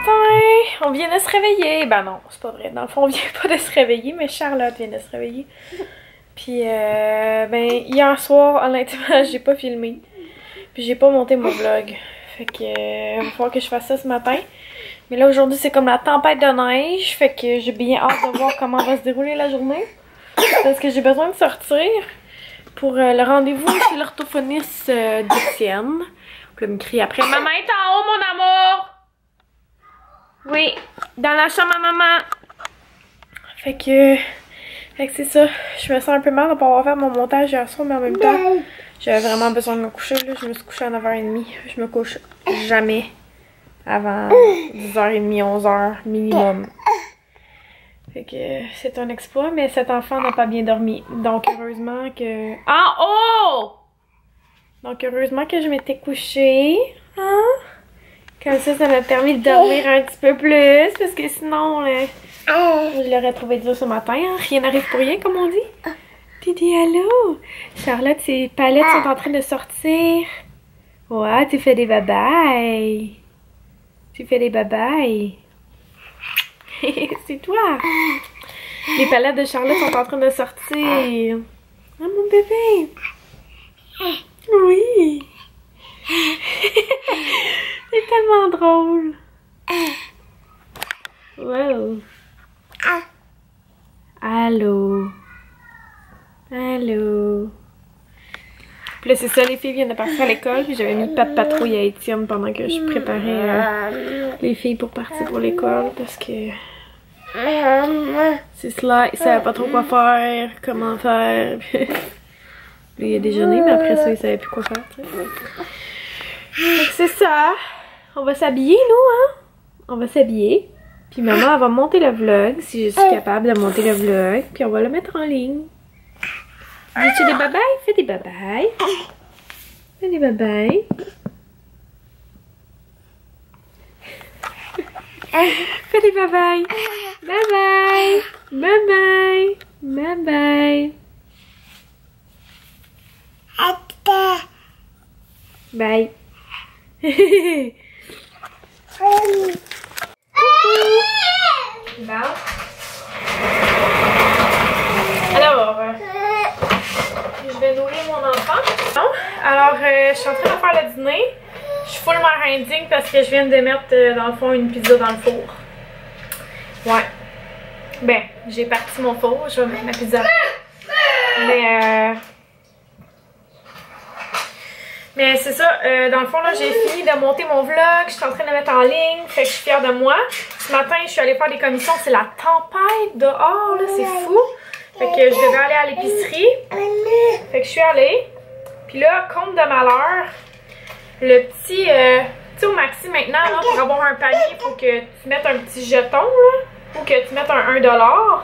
matin! On vient de se réveiller. Ben non, c'est pas vrai. Dans le fond, on vient pas de se réveiller, mais Charlotte vient de se réveiller. Puis, ben, hier soir, honnêtement, j'ai pas filmé. Puis j'ai pas monté mon vlog. Fait que, il va falloir que je fasse ça ce matin. Mais là, aujourd'hui, c'est comme la tempête de neige. Fait que j'ai bien hâte de voir comment va se dérouler la journée. Parce que j'ai besoin de sortir pour le rendez-vous chez l'orthophoniste d'Étienne. Puis là, il me crie après, maman est en haut, mon amour! Oui, dans la chambre à maman. Fait que c'est ça. Je me sens un peu mal de pas avoir fait mon montage hier soir, mais en même temps, j'avais vraiment besoin de me coucher. Là. Je me suis couchée à 9h30. Je me couche jamais avant 10h30, 11h minimum. Fait que c'est un exploit, mais cet enfant n'a pas bien dormi. Donc heureusement que... En haut! Donc heureusement que je m'étais couchée. Hein? Comme ça m'a permis de dormir un petit peu plus. Parce que sinon, je l'aurais trouvé dur ce matin. Hein? Rien n'arrive pour rien, comme on dit. Didi, allô? Charlotte, ses palettes sont en train de sortir. Ouais, tu fais des babayes. Tu fais des babayes. C'est toi. Les palettes de Charlotte sont en train de sortir. Ah, mon bébé. Oui. C'est tellement drôle. Wow. Allô. Allô. Puis là, c'est ça, les filles viennent de partir à l'école. Puis j'avais mis pas de patrouille à Étienne pendant que je préparais les filles pour partir pour l'école. Parce que c'est cela, ils savaient pas trop quoi faire, comment faire. Puis là, il a déjeuné, mais après ça, ils savaient plus quoi faire. Donc c'est ça. On va s'habiller, nous, hein? On va s'habiller. Puis maman, elle va monter le vlog, si je suis capable de monter le vlog. Puis on va le mettre en ligne. Dis-tu des babayes? Fais des babayes. Fais des babayes. Fais des babayes. Bye bye. Bye bye. Bye bye. Bye. Bon. Alors, je vais nourrir mon enfant. Alors, je suis en train de faire le dîner. Je suis full mère indigne parce que je viens de mettre dans le fond une pizza dans le four. Ouais. Ben, j'ai parti mon four. Je vais mettre ma pizza. Mais c'est ça, dans le fond, là, j'ai fini de monter mon vlog, je suis en train de le mettre en ligne, fait que je suis fière de moi. Ce matin, je suis allée faire des commissions, c'est la tempête dehors, là, c'est fou. Fait que je devais aller à l'épicerie, fait que je suis allée. Puis là, compte de malheur, le petit, tu sais, au maxi maintenant, là, pour avoir un panier, il faut que tu mettes un petit jeton, là, ou que tu mettes un 1$.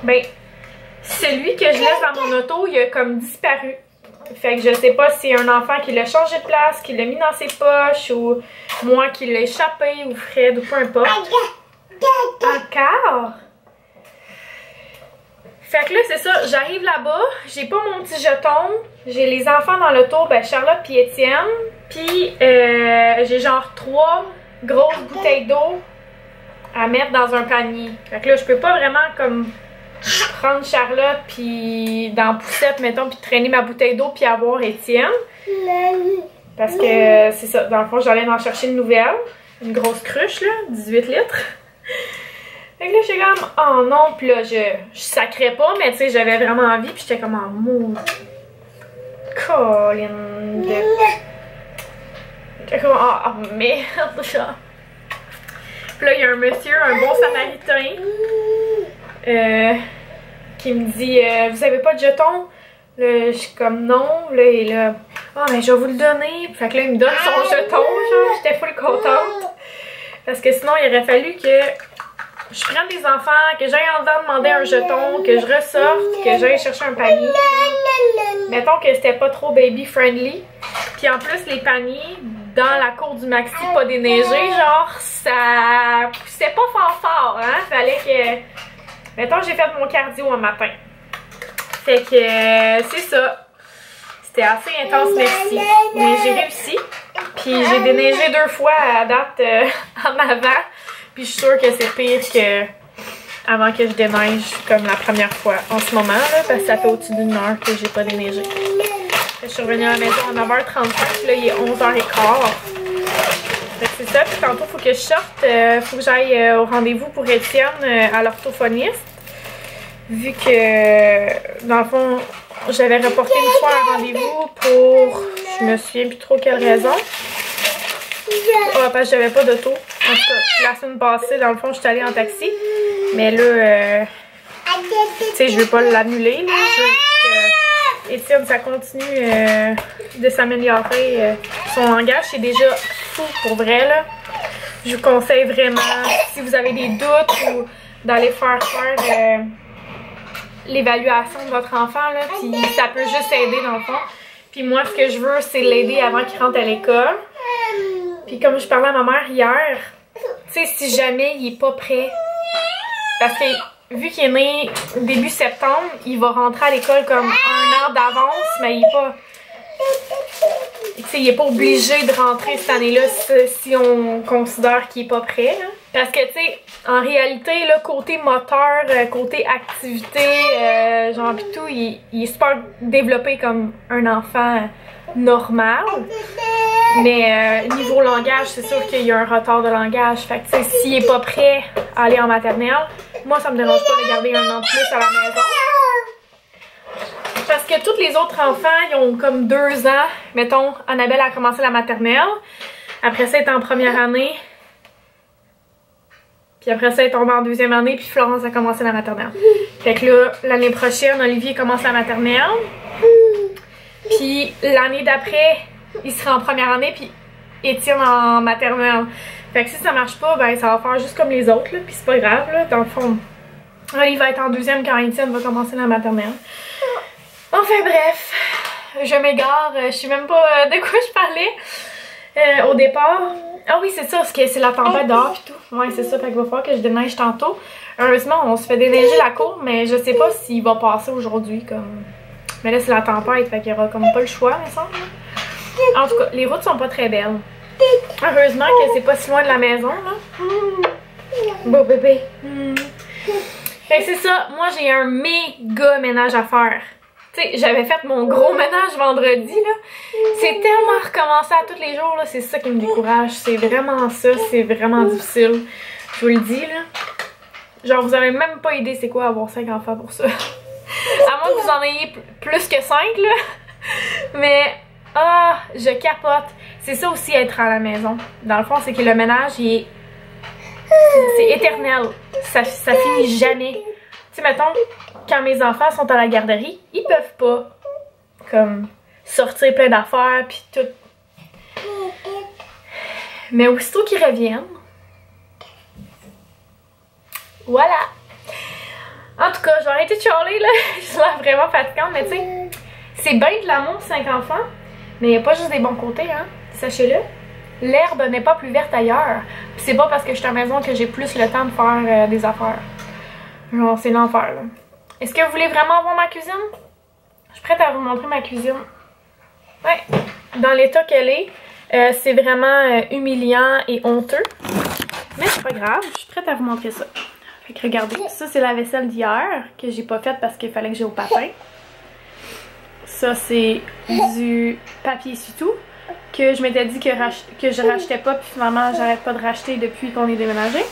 Ben, celui que je laisse dans mon auto, il a comme disparu. Fait que je sais pas si c'est un enfant qui l'a changé de place, qui l'a mis dans ses poches, ou moi qui l'ai échappé, ou Fred, ou peu importe. Encore? Fait que là, c'est ça, j'arrive là-bas, j'ai pas mon petit jeton, j'ai les enfants dans l'auto, ben Charlotte puis Étienne, puis j'ai genre 3 grosses bouteilles d'eau à mettre dans un panier. Fait que là, je peux pas vraiment comme prendre Charlotte puis dans la poussette, mettons, puis traîner ma bouteille d'eau puis avoir Étienne. Parce que c'est ça, dans le fond, j'allais en chercher une nouvelle, une grosse cruche, là, 18 litres. Fait que là, j'étais comme, oh non, puis là, je sacrais pas, mais tu sais, j'avais vraiment envie, puis j'étais comme en mou. Colin de... J'étais comme, oh merde, ça. Puis là, il y a un monsieur, un bon samaritain, qui me dit, vous avez pas de jeton? Là, je suis comme, non. Là, et là, ah, mais je vais vous le donner. Fait que là, il me donne son jeton, genre, j'étais full contente. Parce que sinon, il aurait fallu que je prenne des enfants, que j'aille en dedans demander un jeton, que je ressorte, que j'aille chercher un panier. Mettons que c'était pas trop baby friendly. Puis en plus, les paniers dans la cour du maxi, pas déneigé, genre, ça poussait pas fort, hein. Fallait que... Mettons, j'ai fait mon cardio un matin. Fait que c'est ça. C'était assez intense, merci. Mais j'ai réussi. Puis j'ai déneigé 2 fois à date en avant. Puis je suis sûre que c'est pire que avant que je déneige comme la première fois en ce moment, là, parce que ça fait au-dessus d'une heure que j'ai pas déneigé. Je suis revenue à la maison à 9h35, là il est 11h15. C'est ça, puis tantôt il faut que je sorte, faut que j'aille au rendez-vous pour Étienne à l'orthophoniste. Vu que, dans le fond, j'avais reporté une fois un rendez-vous pour, je me souviens plus trop quelle raison. Parce que j'avais pas d'auto. En tout cas, la semaine passée, dans le fond, j'étais allée en taxi. Mais là, tu sais, je veux pas l'annuler. Je veux que Étienne, ça continue de s'améliorer. Son langage, c'est déjà fou pour vrai, là. Je vous conseille vraiment, si vous avez des doutes ou d'aller faire l'évaluation de votre enfant, là, puis ça peut juste aider dans le fond. Puis moi, ce que je veux, c'est l'aider avant qu'il rentre à l'école. Puis comme je parlais à ma mère hier, tu sais, si jamais il est pas prêt, parce que vu qu'il est né début septembre, il va rentrer à l'école comme 1 an d'avance, mais il est pas... Tu sais, il est pas obligé de rentrer cette année-là si on considère qu'il est pas prêt, là. Parce que, tu sais, en réalité, là, côté moteur, côté activité, genre pis tout, il est super développé comme un enfant normal. Mais niveau langage, c'est sûr qu'il y a un retard de langage. Fait que, tu sais, s'il est pas prêt à aller en maternelle, moi, ça me dérange pas de garder 1 an de plus à la maison. Parce que tous les autres enfants, ils ont comme 2 ans. Mettons, Annabelle a commencé la maternelle. Après ça, elle est en première année. Puis après ça, elle est tombée en 2e année. Puis Florence a commencé la maternelle. Fait que là, l'année prochaine, Olivier commence la maternelle. Puis l'année d'après, il sera en première année. Puis Étienne en maternelle. Fait que si ça marche pas, ben ça va faire juste comme les autres. Là, puis c'est pas grave, là. Dans le fond, Olivier va être en 2e quand Étienne va commencer la maternelle. Enfin bref, je m'égare, je sais même pas de quoi je parlais au départ. Ah oui, c'est ça, parce que c'est la tempête dehors pis tout. Ouais, c'est ça, fait qu'il va falloir que je déneige tantôt. Heureusement, on se fait déneiger la cour, mais je sais pas s'il va passer aujourd'hui comme... Mais là, c'est la tempête, fait qu'il y aura comme pas le choix, me semble. En tout cas, les routes sont pas très belles. Heureusement que c'est pas si loin de la maison, là. Beau bébé. Fait que c'est ça, moi j'ai un méga ménage à faire. Tu sais, j'avais fait mon gros ménage vendredi, là. C'est tellement recommencer à tous les jours, là. C'est ça qui me décourage. C'est vraiment ça. C'est vraiment difficile. Je vous le dis, là. Genre, vous avez même pas idée c'est quoi avoir 5 enfants pour ça. À moins que vous en ayez plus que 5, là. Mais, je capote. C'est ça aussi être à la maison. Dans le fond, c'est que le ménage, il est... C'est éternel. Ça finit jamais. Tu sais, mettons, quand mes enfants sont à la garderie, ils peuvent pas, comme, sortir plein d'affaires pis tout. Mais aussitôt qu'ils reviennent, voilà. En tout cas, je vais arrêter de chialer, là. Je suis vraiment fatigante, mais tu sais, c'est bien de l'amour, 5 enfants, mais il n'y a pas juste des bons côtés, hein. Sachez-le. L'herbe n'est pas plus verte ailleurs. Pis c'est pas parce que je suis à la maison que j'ai plus le temps de faire des affaires. Genre, c'est l'enfer, là. Est-ce que vous voulez vraiment voir ma cuisine? Je suis prête à vous montrer ma cuisine. Ouais. Dans l'état qu'elle est, c'est vraiment humiliant et honteux. Mais c'est pas grave, je suis prête à vous montrer ça. Fait que regardez, ça c'est la vaisselle d'hier que j'ai pas faite parce qu'il fallait que j'aille au patin. Ça c'est du papier essuie-tout que je m'étais dit que je rachetais pas, puis finalement j'arrête pas de racheter depuis qu'on est déménagé.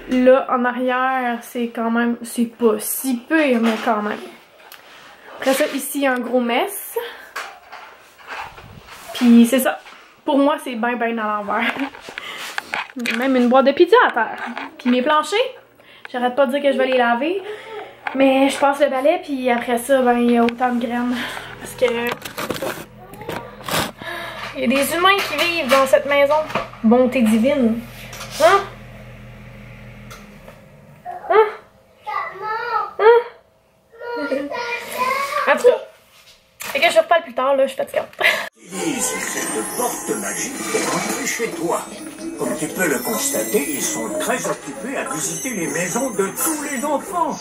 Là, en arrière, c'est quand même... C'est pas si pire, mais quand même. Après ça, ici, il y a un gros mess. Puis c'est ça. Pour moi, c'est bien à l'envers. Même une boîte de pizza à terre. Puis mes planchers, j'arrête pas de dire que je vais les laver. Mais je passe le balai, puis après ça, ben, il y a autant de graines. Parce que... il y a des humains qui vivent dans cette maison. Bonté divine. Hein? En tout cas, c'est que je reparle plus tard, là, je suis fatiguante. Utilise cette porte magique pour rentrer chez toi. Comme tu peux le constater, ils sont très occupés à visiter les maisons de tous les enfants.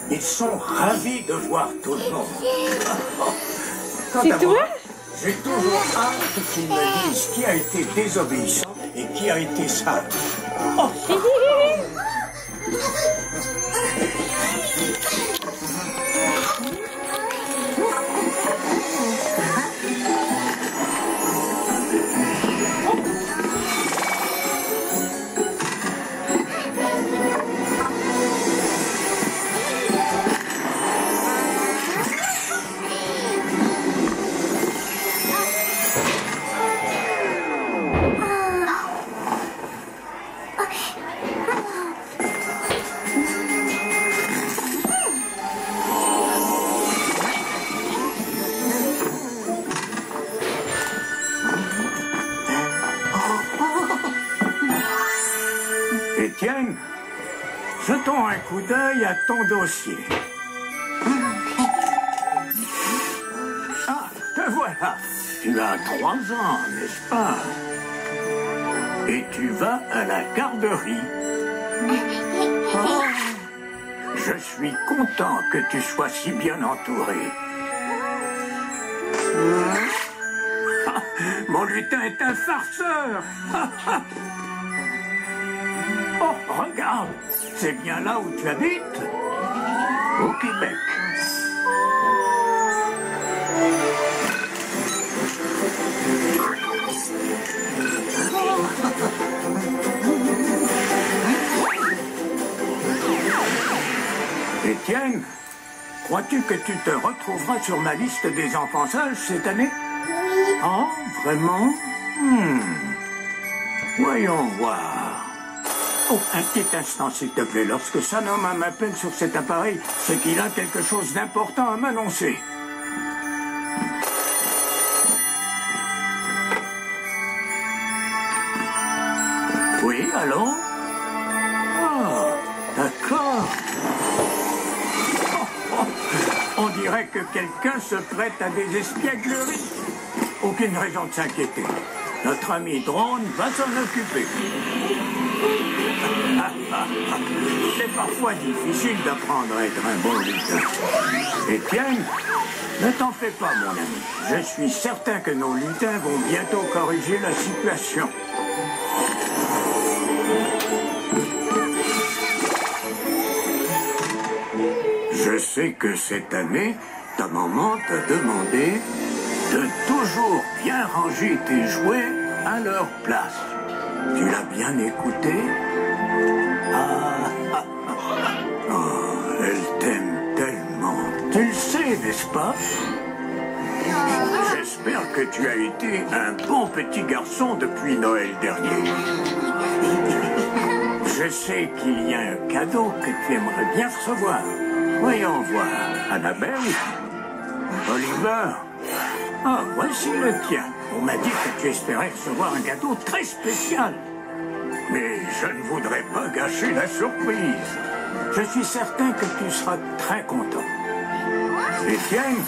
Ils sont ravis de voir tout le monde. C'est toi? J'ai toujours hâte qu'ils me disent qui a été désobéissant et qui a été sage. Oh. Étienne, jetons un coup d'œil à ton dossier. Ah, te voilà. Tu as 3 ans, n'est-ce pas? Et tu vas à la garderie. Oh, je suis content que tu sois si bien entouré. Ah, mon lutin est un farceur. Oh, regarde, c'est bien là où tu habites, au Québec. Étienne, crois-tu que tu te retrouveras sur ma liste des enfants sages cette année? Oui. Oh, vraiment? Voyons voir. Oh, un petit instant, s'il te plaît. Lorsque Sanoma m'appelle sur cet appareil, c'est qu'il a quelque chose d'important à m'annoncer. Oui, allô? Ah, d'accord. On dirait que quelqu'un se prête à des espiègleries. Aucune raison de s'inquiéter. Notre ami Drone va s'en occuper. C'est parfois difficile d'apprendre à être un bon lutin. Étienne, ne t'en fais pas, mon ami. Je suis certain que nos lutins vont bientôt corriger la situation. Je sais que cette année, ta maman t'a demandé de toujours bien ranger tes jouets à leur place. Tu l'as bien écouté? Oh, elle t'aime tellement. Tu le sais, n'est-ce pas? J'espère que tu as été un bon petit garçon depuis Noël dernier. Je sais qu'il y a un cadeau que tu aimerais bien recevoir. Voyons voir. Annabelle? Oliver? Ah, voici le tien. On m'a dit que tu espérais recevoir un cadeau très spécial. Mais je ne voudrais pas gâcher la surprise. Je suis certain que tu seras très content. Étienne,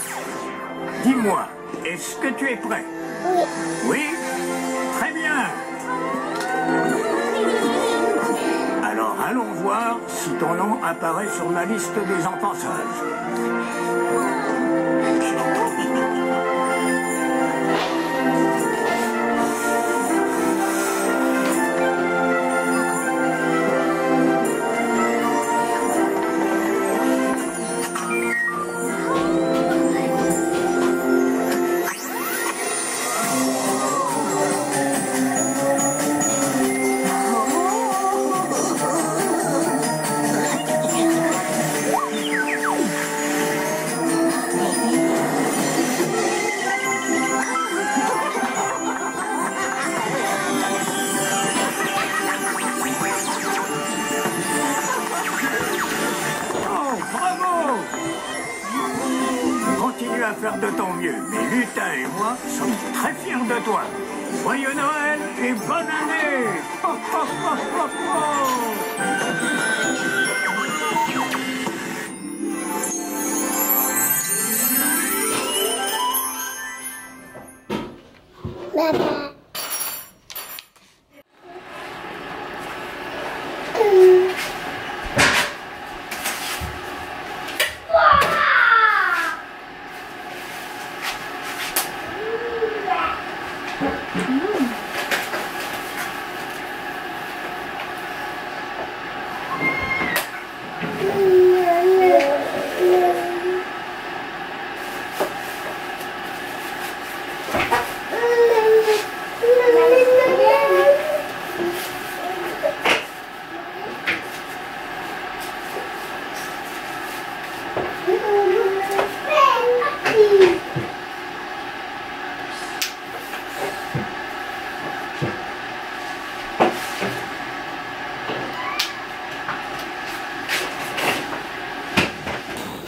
dis-moi, est-ce que tu es prêt? Oui. Oui? Très bien. Alors allons voir si ton nom apparaît sur ma liste des enfants sages. Continue à faire de ton mieux. Mes lutins et moi sommes très fiers de toi. Joyeux Noël et bonne année! Ho, ho, ho, ho, ho. Baba.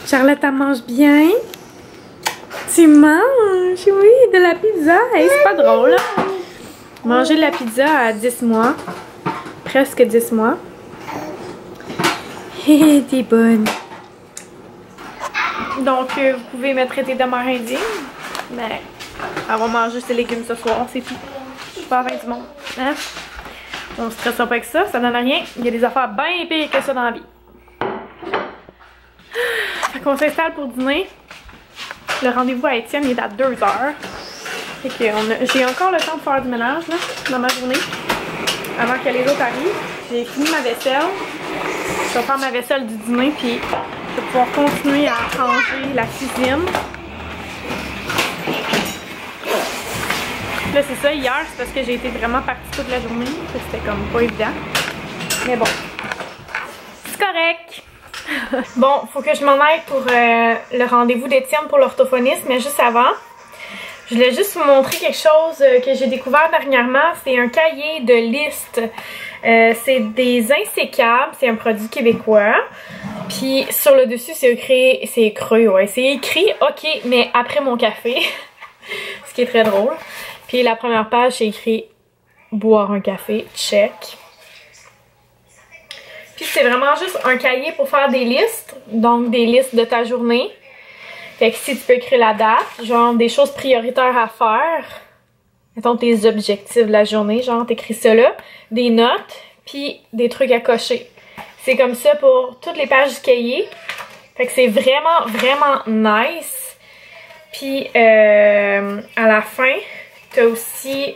Charlotte, elle mange bien. Tu manges, oui, de la pizza. Hey, c'est pas drôle, là. Manger de la pizza à 10 mois. Presque 10 mois. Hé, t'es bonne. Donc, vous pouvez me traiter de mère indigne. Mais, elle va manger ses légumes ce soir, c'est tout. Je suis pas avec du monde. Hein? On se stresse pas avec ça, ça donne rien. Il y a des affaires bien pires que ça dans la vie. Fait qu'on s'installe pour dîner. Le rendez-vous à Étienne il est à 2h. Fait que j'ai encore le temps de faire du ménage là, dans ma journée. Avant que les autres arrivent. J'ai fini ma vaisselle. Je vais faire ma vaisselle du dîner puis je vais pouvoir continuer à ranger la cuisine. Là c'est ça, hier c'est parce que j'ai été vraiment partie toute la journée. C'était comme pas évident. Mais bon. C'est correct. Bon, faut que je m'en aille pour le rendez-vous d'Étienne pour l'orthophoniste, mais juste avant, je voulais juste vous montrer quelque chose que j'ai découvert dernièrement. C'est un cahier de liste. C'est des insécables, c'est un produit québécois. Puis sur le dessus, c'est écrit, ouais, c'est écrit « OK, mais après mon café », ce qui est très drôle. Puis la première page, c'est écrit « Boire un café, check ». Puis c'est vraiment juste un cahier pour faire des listes, donc des listes de ta journée. Fait que si tu peux écrire la date, genre des choses prioritaires à faire, mettons tes objectifs de la journée, genre t'écris ça là, des notes, puis des trucs à cocher. C'est comme ça pour toutes les pages du cahier. Fait que c'est vraiment, vraiment nice. Puis à la fin, t'as aussi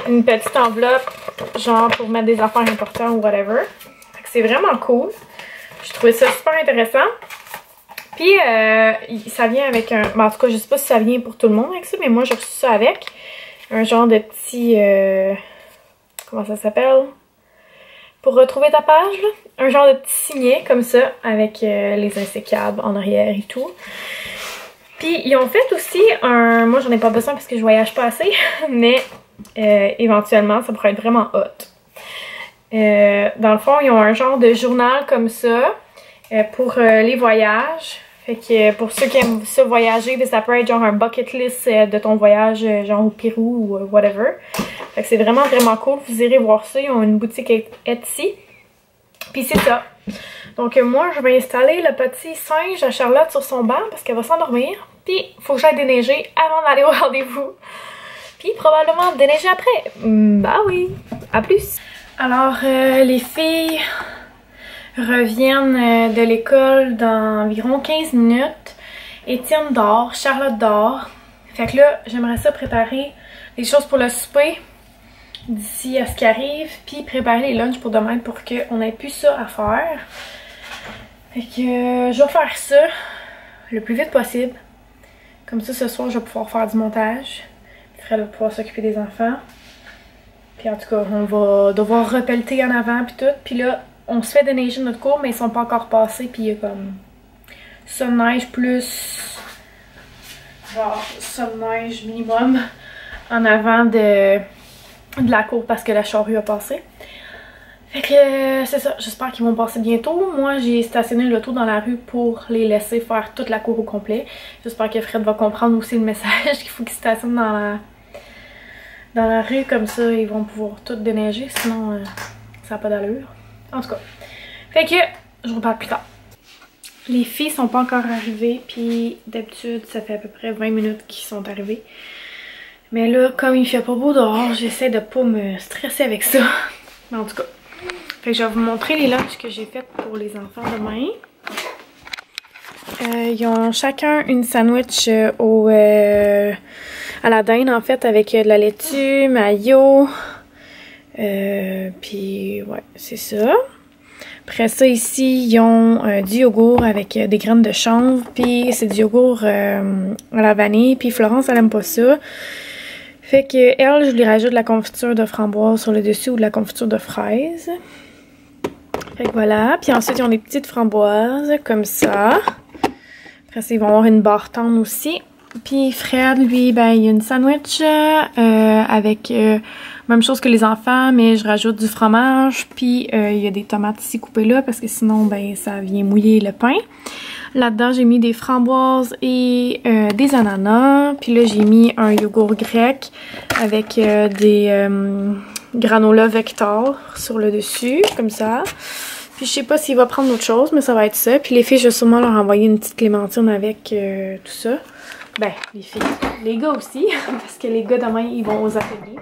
une petite enveloppe genre pour mettre des affaires importantes ou whatever. Fait que c'est vraiment cool. Je trouvais ça super intéressant. Puis ça vient avec un... Ben, en tout cas, je sais pas si ça vient pour tout le monde avec ça, mais moi j'ai reçu ça avec. Un genre de petit... comment ça s'appelle? Pour retrouver ta page, là. Un genre de petit signet comme ça, avec les insécables en arrière et tout. Puis ils ont fait aussi un... Moi j'en ai pas besoin parce que je voyage pas assez, mais... éventuellement, ça pourrait être vraiment hot. Dans le fond, ils ont un genre de journal comme ça pour les voyages. Fait que pour ceux qui aiment ça voyager, ça peut être genre un bucket list de ton voyage genre au Pérou ou whatever. Fait que c'est vraiment vraiment cool. Vous irez voir ça. Ils ont une boutique Etsy. Puis c'est ça. Donc moi, je vais installer le petit singe à Charlotte sur son banc parce qu'elle va s'endormir. Puis il faut que j'aille déneiger avant d'aller au rendez-vous. Puis probablement déneiger après. Bah oui, à plus. Alors les filles reviennent de l'école dans environ 15 minutes. Étienne dort, Charlotte dort. Fait que là, j'aimerais ça préparer les choses pour le souper d'ici à ce qui arrive. Puis préparer les lunchs pour demain pour qu'on ait plus ça à faire. Fait que je vais faire ça le plus vite possible. Comme ça, ce soir, je vais pouvoir faire du montage. Elle va pouvoir s'occuper des enfants. Puis en tout cas, on va devoir repelleter en avant puis tout. Puis là, on se fait déneiger notre cours, mais ils sont pas encore passés. Puis il y a comme ça neige plus genre ça neige minimum en avant de la cour parce que la charrue a passé. Fait que c'est ça, j'espère qu'ils vont passer bientôt. Moi, j'ai stationné l'auto dans la rue pour les laisser faire toute la cour au complet. J'espère que Fred va comprendre aussi le message qu'il faut qu'il stationne dans la rue, comme ça ils vont pouvoir tout déneiger, sinon ça n'a pas d'allure. En tout cas, fait que je vous reparle plus tard. Les filles sont pas encore arrivées, puis d'habitude ça fait à peu près 20 minutes qu'ils sont arrivées. Mais là, comme il fait pas beau dehors, j'essaie de pas me stresser avec ça. Mais en tout cas, fait que je vais vous montrer les lunchs que j'ai fait pour les enfants demain. Ils ont chacun une sandwich à la dinde en fait avec de la laitue, mayo. Puis ouais, c'est ça. Après ça ici, ils ont du yogourt avec des graines de chanvre. Puis c'est du yogourt à la vanille. Puis Florence, elle aime pas ça. Fait que elle, je lui rajoute de la confiture de framboise sur le dessus ou de la confiture de fraise. Fait que voilà. Puis ensuite, ils ont des petites framboises comme ça. Après ça, ils vont avoir une barre tendre aussi. Puis Fred, lui, ben, il y a une sandwich avec Même chose que les enfants, mais je rajoute du fromage. Puis il y a des tomates ici coupées là parce que sinon ben ça vient mouiller le pain. Là-dedans, j'ai mis des framboises et des ananas. Puis là, j'ai mis un yogourt grec avec des granola Vector sur le dessus, comme ça. Puis je sais pas s'il va prendre autre chose, mais ça va être ça. Puis les filles, je vais sûrement leur envoyer une petite clémentine avec tout ça. Ben, les filles. Les gars aussi, parce que les gars demain, ils vont aux ateliers.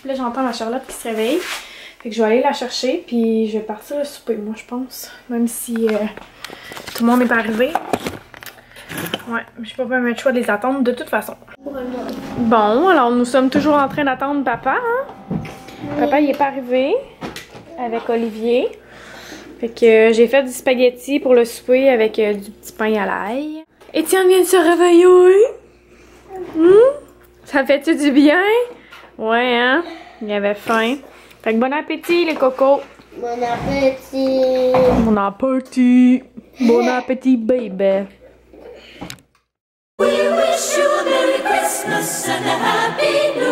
Puis là, j'entends ma Charlotte qui se réveille. Fait que je vais aller la chercher, puis je vais partir le souper, moi, je pense. Même si tout le monde n'est pas arrivé. Ouais, je peux pas mettre le choix de les attendre de toute façon. Bon, alors nous sommes toujours en train d'attendre papa, hein? Papa, il est pas arrivé avec Olivier. Fait que j'ai fait du spaghetti pour le souper avec du petit pain à l'ail. Étienne vient de se réveiller. Ça fait-tu du bien? Ouais, hein? Il avait faim. Fait que bon appétit, les cocos. Bon appétit. Bon appétit. Bon appétit, baby. We wish you a Merry Christmas and a Happy New